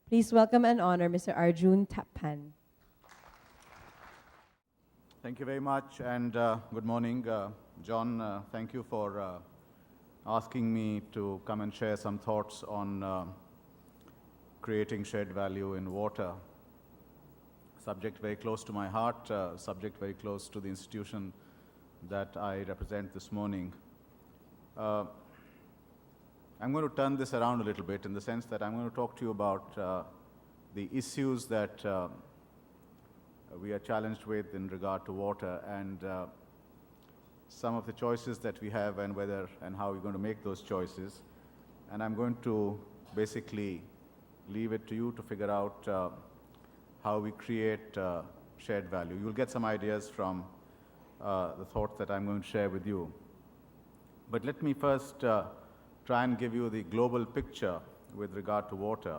Please welcome and honor Mr. Arjun Thapan. Thank you very much, and good morning. John, thank you for asking me to come and share some thoughts on creating shared value in water. Subject very close to my heart, subject very close to the institution that I represent this morning. I'm going to turn this around a little bit in the sense that I'm going to talk to you about the issues that we are challenged with in regard to water and some of the choices that we have and whether and how we're going to make those choices. And I'm going to basically leave it to you to figure out how we create shared value. You'll get some ideas from the thoughts that I'm going to share with you. But let me first try and give you the global picture with regard to water.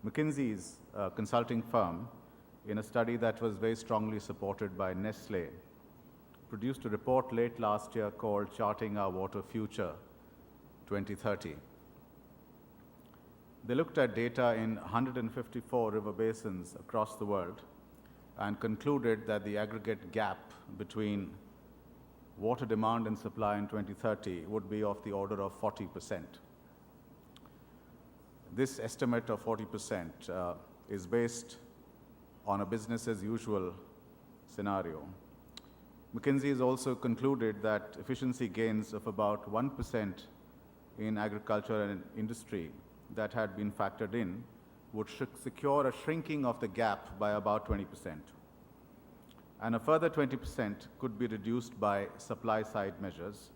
McKinsey's consulting firm, in a study that was very strongly supported by Nestle, produced a report late last year called Charting Our Water Future 2030. They looked at data in 154 river basins across the world and concluded that the aggregate gap between water demand and supply in 2030 would be of the order of 40%. This estimate of 40% is based on a business as usual scenario. McKinsey has also concluded that efficiency gains of about 1% in agriculture and industry that had been factored in would secure a shrinking of the gap by about 20%. And a further 20% could be reduced by supply-side measures,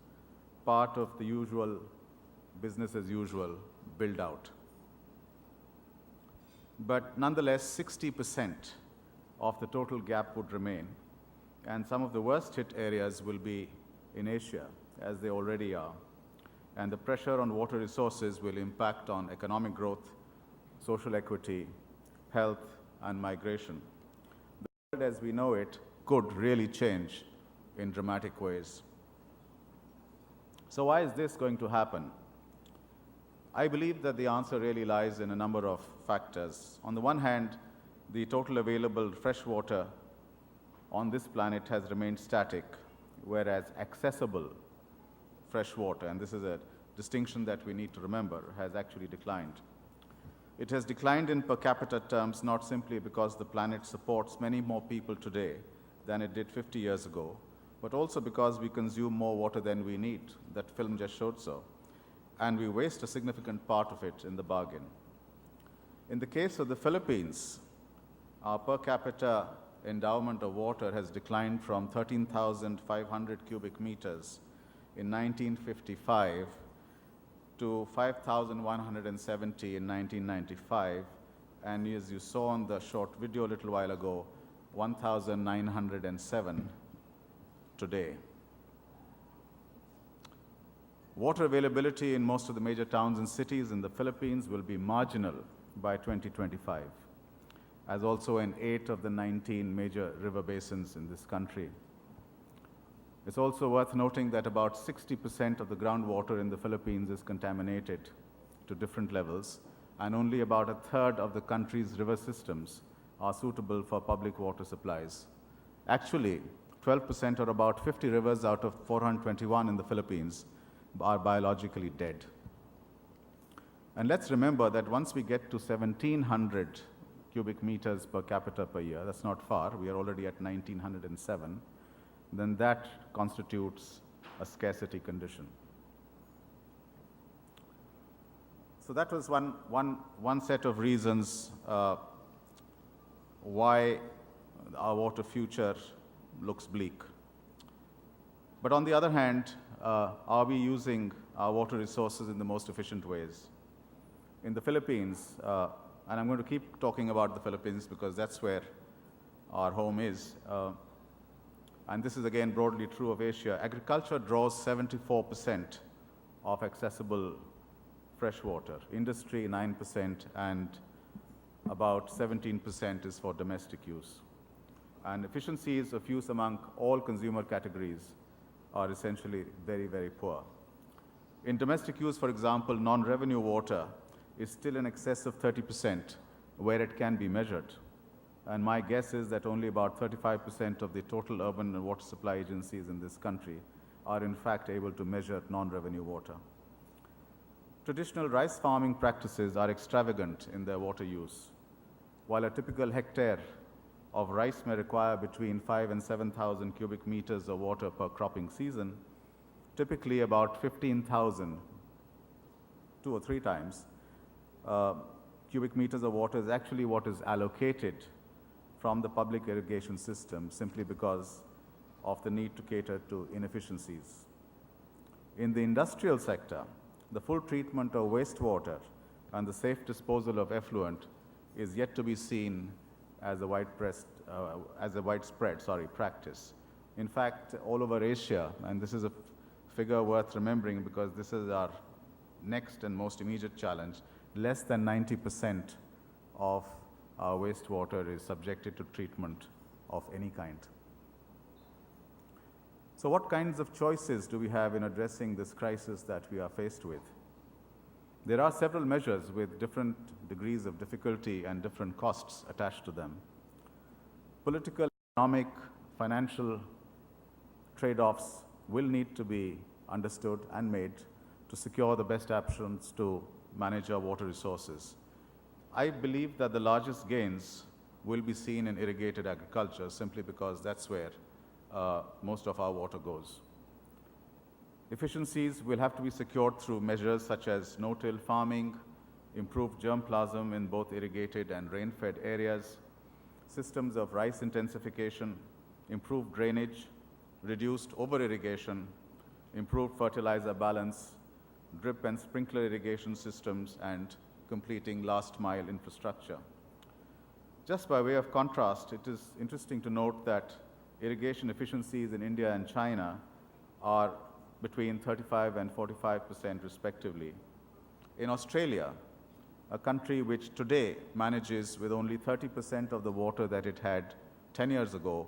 part of the usual business as usual build-out. But nonetheless, 60% of the total gap would remain, and some of the worst hit areas will be in Asia, as they already are. And the pressure on water resources will impact on economic growth, social equity, health, and migration. The world as we know it could really change in dramatic ways. So why is this going to happen? I believe that the answer really lies in a number of factors. On the one hand, the total available fresh water on this planet has remained static, whereas accessible fresh water, and this is a distinction that we need to remember, has actually declined. It has declined in per capita terms not simply because the planet supports many more people today than it did 50 years ago, but also because we consume more water than we need. That film just showed so. And we waste a significant part of it in the bargain. In the case of the Philippines, our per capita endowment of water has declined from 13,500 cubic meters in 1955 to 5,170 in 1995, and as you saw on the short video a little while ago, 1,907 today. Water availability in most of the major towns and cities in the Philippines will be marginal by 2025, as also in 8 of the 19 major river basins in this country. It's also worth noting that about 60% of the groundwater in the Philippines is contaminated to different levels, and only about a third of the country's river systems are suitable for public water supplies. Actually, 12% or about 50 rivers out of 421 in the Philippines are biologically dead. And let's remember that once we get to 1,700 cubic meters per capita per year, that's not far, we are already at 1,907, then that constitutes a scarcity condition. So that was one set of reasons why our water future looks bleak. But on the other hand, are we using our water resources in the most efficient ways? In the Philippines, and I'm going to keep talking about the Philippines because that's where our home is, and this is again broadly true of Asia, agriculture draws 74% of accessible fresh water, industry 9%, and about 17% is for domestic use. And efficiencies of use among all consumer categories are essentially very, very poor. In domestic use, for example, non-revenue water is still in excess of 30%, where it can be measured. And my guess is that only about 35% of the total urban and water supply agencies in this country are in fact able to measure non-revenue water. Traditional rice farming practices are extravagant in their water use. While a typical hectare of rice may require between 5 and 7,000 cubic meters of water per cropping season, typically about 15,000, 2 or 3 times, cubic meters of water is actually what is allocated from the public irrigation system simply because of the need to cater to inefficiencies. In the industrial sector, the full treatment of wastewater and the safe disposal of effluent is yet to be seen as a widespread practice. In fact, all over Asia, and this is a figure worth remembering because this is our next and most immediate challenge, less than 90% of our wastewater is subjected to treatment of any kind. So what kinds of choices do we have in addressing this crisis that we are faced with? There are several measures with different degrees of difficulty and different costs attached to them. Political, economic, financial trade-offs will need to be understood and made to secure the best options to manage our water resources. I believe that the largest gains will be seen in irrigated agriculture simply because that's where most of our water goes. Efficiencies will have to be secured through measures such as no-till farming, improved germplasm in both irrigated and rain-fed areas, systems of rice intensification, improved drainage, reduced over-irrigation, improved fertilizer balance, drip and sprinkler irrigation systems, and completing last-mile infrastructure. Just by way of contrast, it is interesting to note that irrigation efficiencies in India and China are between 35 and 45% respectively. In Australia, a country which today manages with only 30% of the water that it had 10 years ago,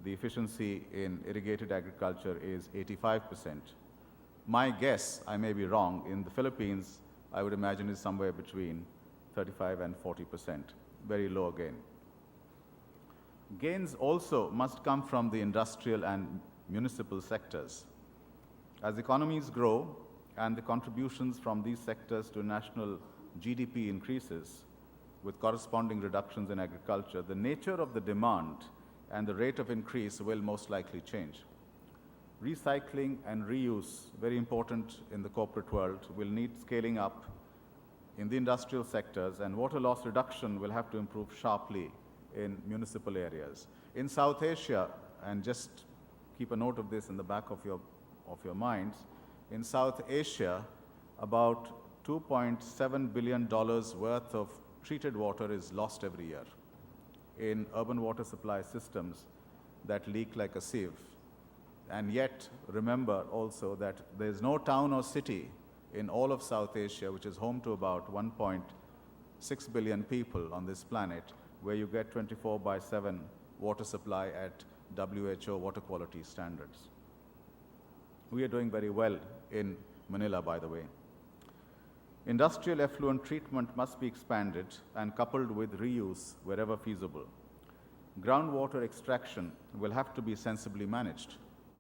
the efficiency in irrigated agriculture is 85%. My guess, I may be wrong, in the Philippines, I would imagine is somewhere between 35 and 40%, very low again. Gains also must come from the industrial and municipal sectors. As economies grow and the contributions from these sectors to national GDP increases with corresponding reductions in agriculture, the nature of the demand and the rate of increase will most likely change. Recycling and reuse, very important in the corporate world, will need scaling up in the industrial sectors, and water loss reduction will have to improve sharply in municipal areas. In South Asia, and just keep a note of this in the back of your minds, in South Asia, about $2.7 billion worth of treated water is lost every year in urban water supply systems that leak like a sieve. And yet, remember also that there is no town or city in all of South Asia, which is home to about 1.6 billion people on this planet, where you get 24/7 water supply at WHO water quality standards. We are doing very well in Manila, by the way. Industrial effluent treatment must be expanded and coupled with reuse wherever feasible. Groundwater extraction will have to be sensibly managed.